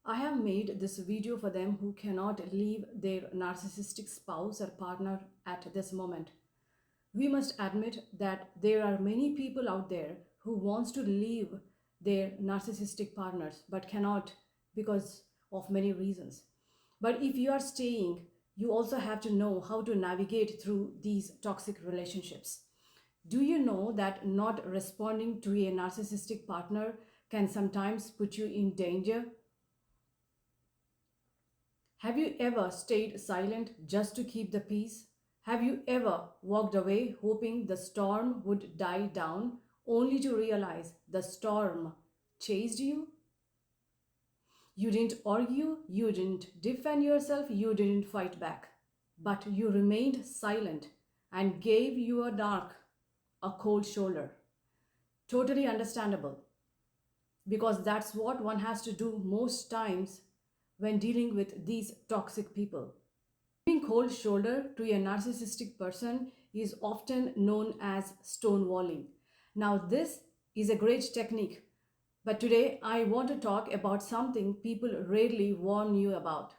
I have made this video for them who cannot leave their narcissistic spouse or partner at this moment. We must admit that there are many people out there who wants to leave their narcissistic partners but cannot because of many reasons. But if you are staying, you also have to know how to navigate through these toxic relationships. Do you know that not responding to a narcissistic partner can sometimes put you in danger? Have you ever stayed silent just to keep the peace? Have you ever walked away hoping the storm would die down only to realize the storm chased you? You didn't argue, you didn't defend yourself, you didn't fight back, but you remained silent and gave your narc a cold shoulder. Totally understandable, because that's what one has to do most times when dealing with these toxic people. Giving cold shoulder to a narcissistic person is often known as stonewalling. Now, this is a great technique, but today I want to talk about something people rarely warn you about.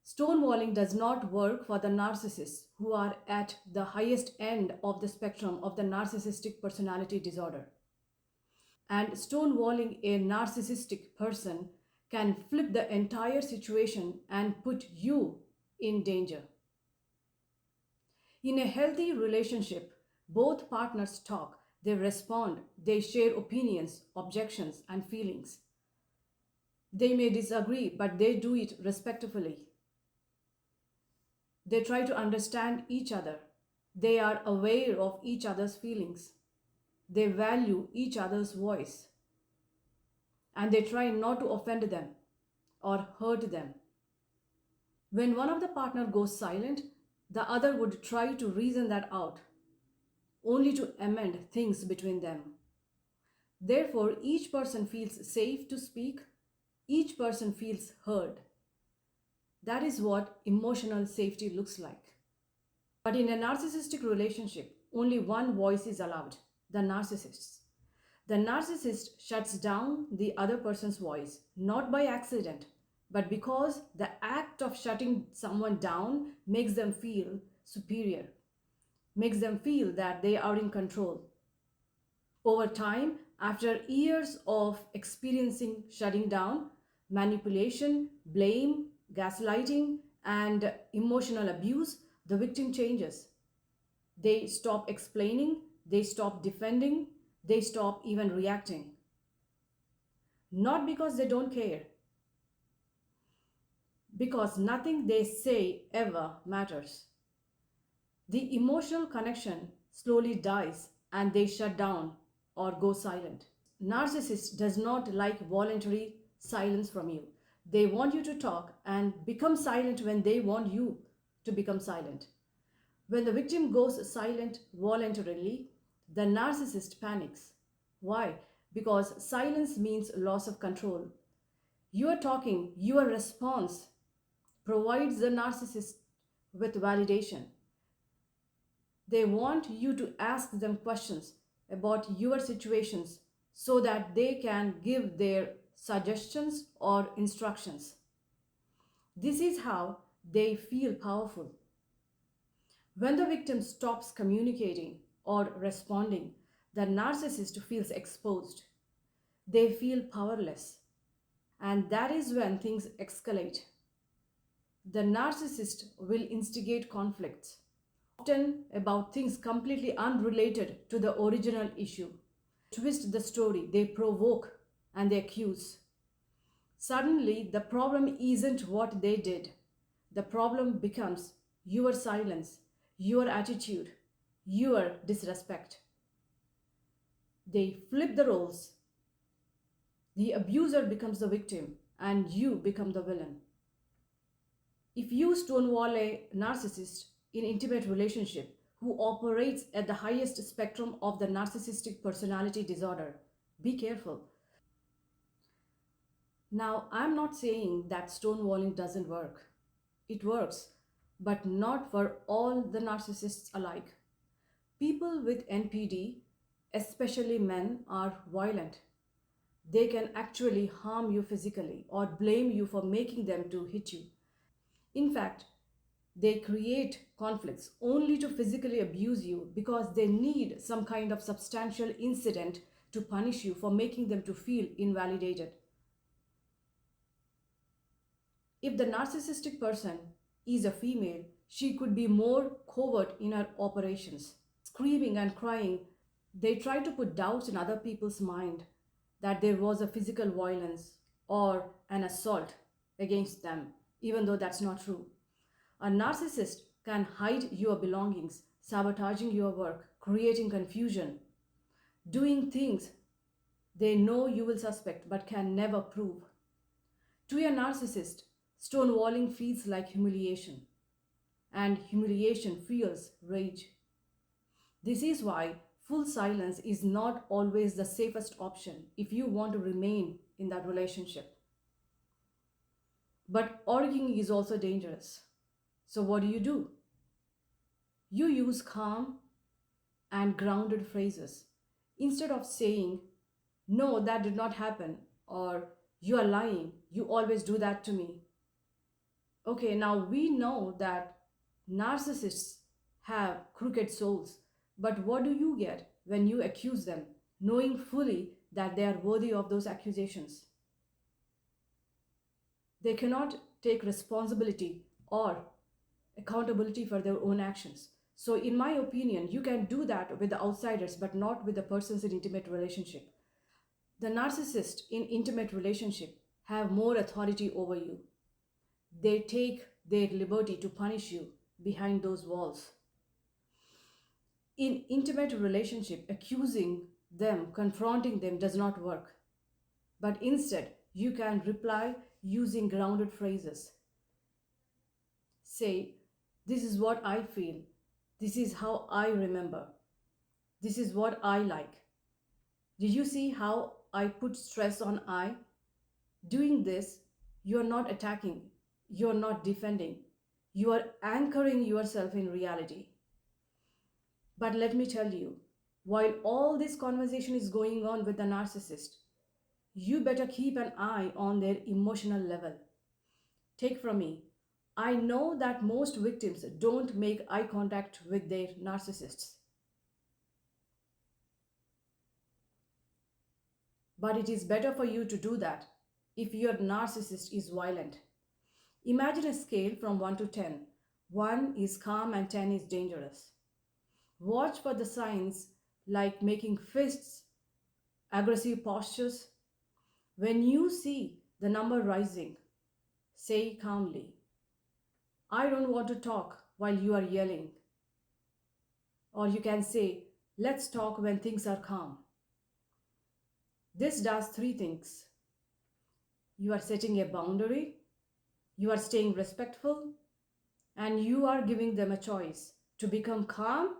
Stonewalling does not work for the narcissists who are at the highest end of the spectrum of the narcissistic personality disorder. And stonewalling a narcissistic person can flip the entire situation and put you in danger. In a healthy relationship, both partners talk, they respond, they share opinions, objections, and feelings. They may disagree, but they do it respectfully. They try to understand each other. They are aware of each other's feelings. They value each other's voice. And they try not to offend them or hurt them. When one of the partner goes silent, the other would try to reason that out, only to amend things between them. Therefore, each person feels safe to speak, each person feels heard. That is what emotional safety looks like. But in a narcissistic relationship, only one voice is allowed, the narcissist's. The narcissist shuts down the other person's voice, not by accident, but because the act of shutting someone down makes them feel superior, makes them feel that they are in control. Over time, after years of experiencing shutting down, manipulation, blame, gaslighting, and emotional abuse, the victim changes. They stop explaining, they stop defending, they stop even reacting. Not because they don't care, because nothing they say ever matters. The emotional connection slowly dies and they shut down or go silent. Narcissist does not like voluntary silence from you. They want you to talk and become silent when they want you to become silent. When the victim goes silent voluntarily, the narcissist panics. Why? Because silence means loss of control. You are talking, your response provides the narcissist with validation. They want you to ask them questions about your situations so that they can give their suggestions or instructions. This is how they feel powerful. When the victim stops communicating or responding, the narcissist feels exposed. They feel powerless. And that is when things escalate. The narcissist will instigate conflicts, often about things completely unrelated to the original issue. Twist the story, they provoke and they accuse. Suddenly, the problem isn't what they did. The problem becomes your silence, your attitude, your disrespect. They flip the roles. The abuser becomes the victim and you become the villain. If you stonewall a narcissist in intimate relationship who operates at the highest spectrum of the narcissistic personality disorder, be careful. Now, I'm not saying that stonewalling doesn't work. It works, but not for all the narcissists alike. People with NPD, especially men, are violent. They can actually harm you physically or blame you for making them to hit you. In fact, they create conflicts only to physically abuse you because they need some kind of substantial incident to punish you for making them to feel invalidated. If the narcissistic person is a female, she could be more covert in her operations. Screaming and crying, they try to put doubts in other people's mind that there was a physical violence or an assault against them, even though that's not true. A narcissist can hide your belongings, sabotaging your work, creating confusion, doing things they know you will suspect but can never prove. To a narcissist, stonewalling feels like humiliation, and humiliation fuels rage. This is why full silence is not always the safest option if you want to remain in that relationship. But arguing is also dangerous. So, what do? You use calm and grounded phrases. Instead of saying, "No, that did not happen," or "You are lying, you always do that to me." Okay, now we know that narcissists have crooked souls, but what do you get when you accuse them, knowing fully that they are worthy of those accusations? They cannot take responsibility or accountability for their own actions. So, in my opinion, you can do that with the outsiders, but not with the persons in intimate relationship. The narcissist in intimate relationship have more authority over you. They take their liberty to punish you behind those walls. In intimate relationship, accusing them, confronting them does not work. But instead, you can reply using grounded phrases. Say, "This is what I feel. This is how I remember. This is what I like. Did you see how I put stress on I?" Doing this, you are not attacking, you are not defending, you are anchoring yourself in reality. But let me tell you, while all this conversation is going on with the narcissist, you better keep an eye on their emotional level. Take from me, I know that most victims don't make eye contact with their narcissists. But it is better for you to do that if your narcissist is violent. Imagine a scale from 1 to 10. 1 is calm and 10 is dangerous. Watch for the signs like making fists, aggressive postures. When you see the number rising, say calmly, "I don't want to talk while you are yelling." Or you can say, "Let's talk when things are calm." This does three things. You are setting a boundary, you are staying respectful, and you are giving them a choice to become calm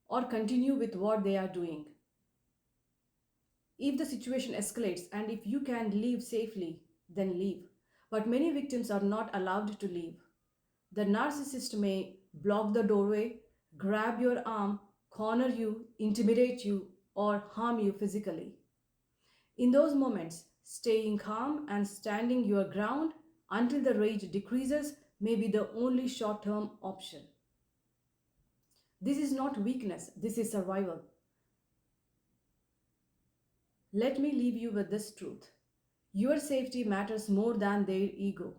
or continue with what they are doing. If the situation escalates and if you can leave safely, then leave. But many victims are not allowed to leave. The narcissist may block the doorway, grab your arm, corner you, intimidate you, or harm you physically. In those moments, staying calm and standing your ground until the rage decreases may be the only short-term option. This is not weakness, this is survival. Let me leave you with this truth. Your safety matters more than their ego.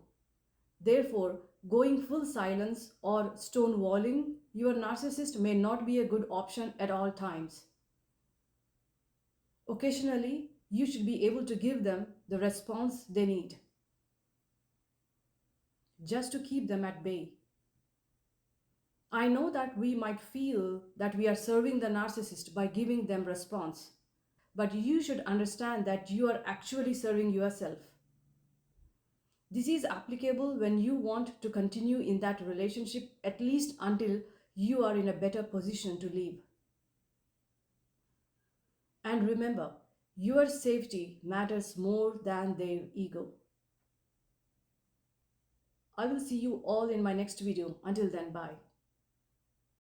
Therefore, going full silence or stonewalling your narcissist may not be a good option at all times. Occasionally, you should be able to give them the response they need, just to keep them at bay. I know that we might feel that we are serving the narcissist by giving them response, but you should understand that you are actually serving yourself. This is applicable when you want to continue in that relationship at least until you are in a better position to leave. And remember, your safety matters more than their ego. I will see you all in my next video. Until then, bye.